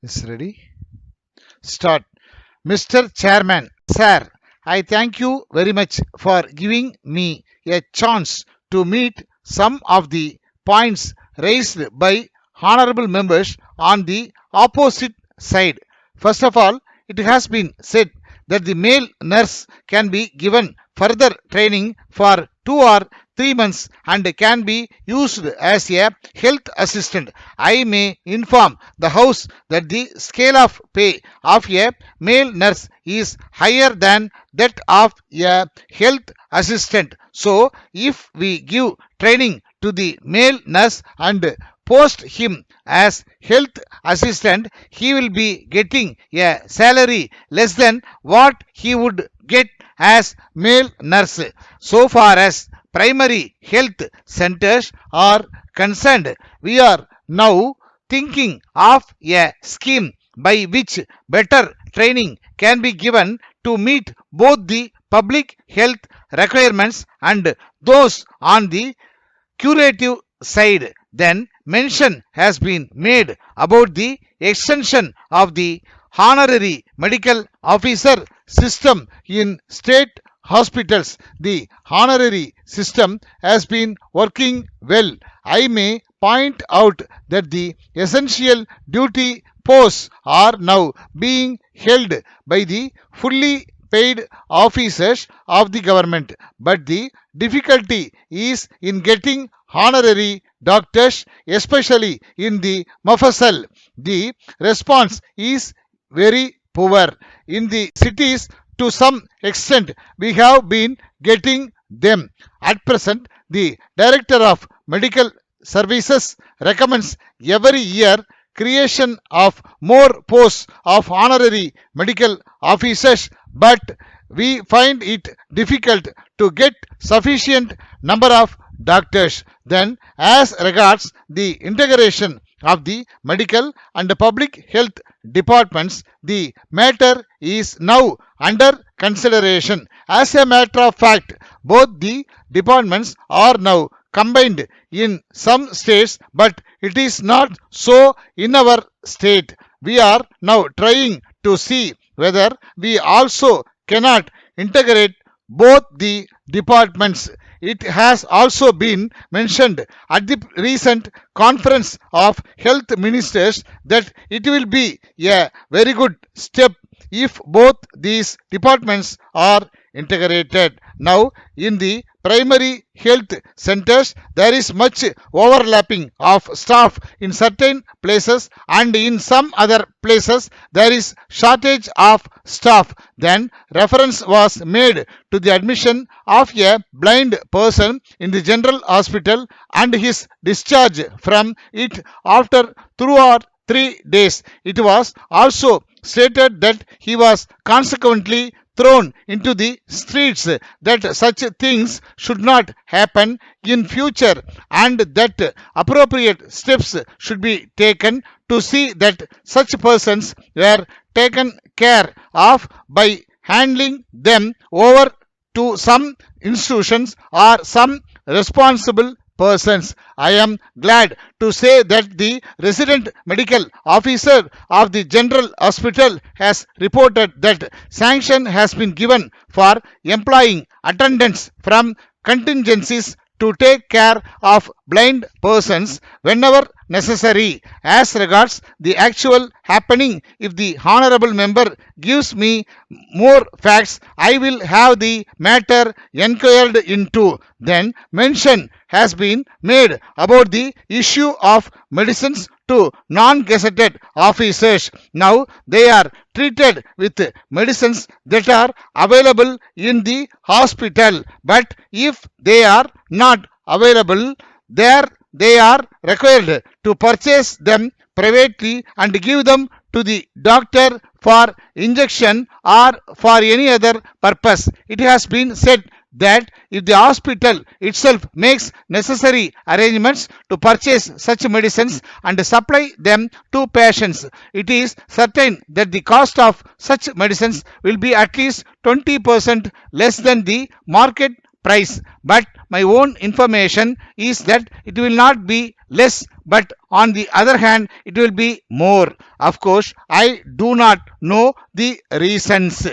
Is ready? Start. Mr. Chairman, sir, I thank you very much for giving me a chance to meet some of the points raised by honorable members on the opposite side. First of all, it has been said that the male nurse can be given further training for 2 or 3 months and can be used as a health assistant. I may inform the House that the scale of pay of a male nurse is higher than that of a health assistant. So, if we give training to the male nurse and post him as health assistant, he will be getting a salary less than what he would get as male nurse. So far as primary health centers are concerned, we are now thinking of a scheme by which better training can be given to meet both the public health requirements and those on the curative side. Then mention has been made about the extension of the honorary medical officer system in state hospitals. The honorary system has been working well. I may point out that the essential duty posts are now being held by the fully paid officers of the government, but the difficulty is in getting honorary doctors, especially in the Mafasal. The response is very poor. In the cities, to some extent, we have been getting them. At present, the Director of Medical Services recommends every year creation of more posts of honorary medical officers, but we find it difficult to get sufficient number of doctors. Then, as regards the integration of the medical and public health departments, the matter is now under consideration. As a matter of fact, both the departments are now combined in some states, but it is not so in our state. We are now trying to see whether we also cannot integrate both the departments. It has also been mentioned at the recent conference of health ministers that it will be a very good step if both these departments are integrated. Now, in the primary health centers, there is much overlapping of staff in certain places, and in some other places there is shortage of staff. Then reference was made to the admission of a blind person in the general hospital and his discharge from it after 2 or 3 days. It was also stated that he was consequently thrown into the streets, that such things should not happen in future and that appropriate steps should be taken to see that such persons were taken care of by handing them over to some institutions or some responsible persons. I am glad to say that the resident medical officer of the general hospital has reported that sanction has been given for employing attendants from contingencies to take care of blind persons whenever necessary. As regards the actual happening, if the honorable member gives me more facts, I will have the matter inquired into. Then mention has been made about the issue of medicines to non-gazetted officers. Now they are treated with medicines that are available in the hospital, but if they are not available there, they are required to purchase them privately and give them to the doctor for injection or for any other purpose. It has been said that if the hospital itself makes necessary arrangements to purchase such medicines and supply them to patients, it is certain that the cost of such medicines will be at least 20% less than the market price, but my own information is that it will not be less, but on the other hand it will be more. Of course, I do not know the reasons.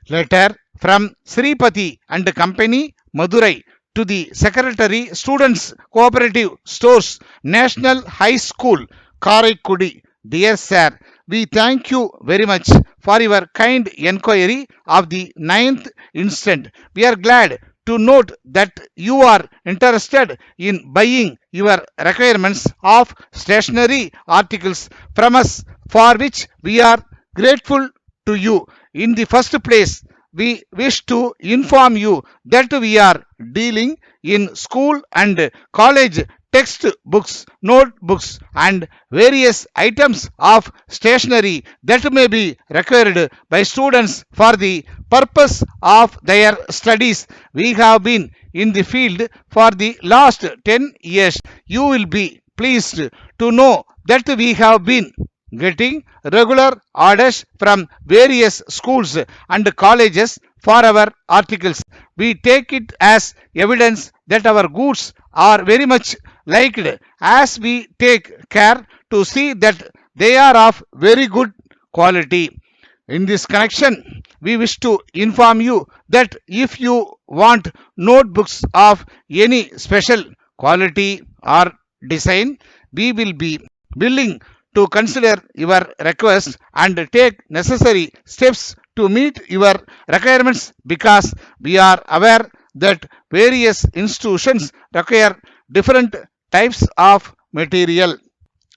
Letter from Sripati and Company, Madurai, to the Secretary, Students Cooperative Stores, National High School, Karaikudi. Dear Sir, we thank you very much for your kind enquiry of the 9th instant. We are glad to note that you are interested in buying your requirements of stationery articles from us, for which we are grateful to you. In the first place, we wish to inform you that we are dealing in school and college textbooks, notebooks, and various items of stationery that may be required by students for the purpose of their studies. We have been in the field for the last 10 years. You will be pleased to know that we have been getting regular orders from various schools and colleges for our articles. We take it as evidence that our goods are very much liked, as we take care to see that they are of very good quality. In this connection, we wish to inform you that if you want notebooks of any special quality or design, we will be willing to consider your request and take necessary steps to meet your requirements, because we are aware that various institutions require different types of material.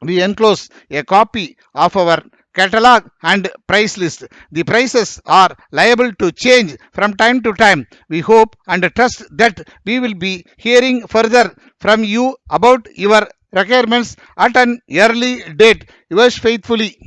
We enclose a copy of our catalog and price list. The prices are liable to change from time to time. We hope and trust that we will be hearing further from you about your requirements at an early date. Yours faithfully,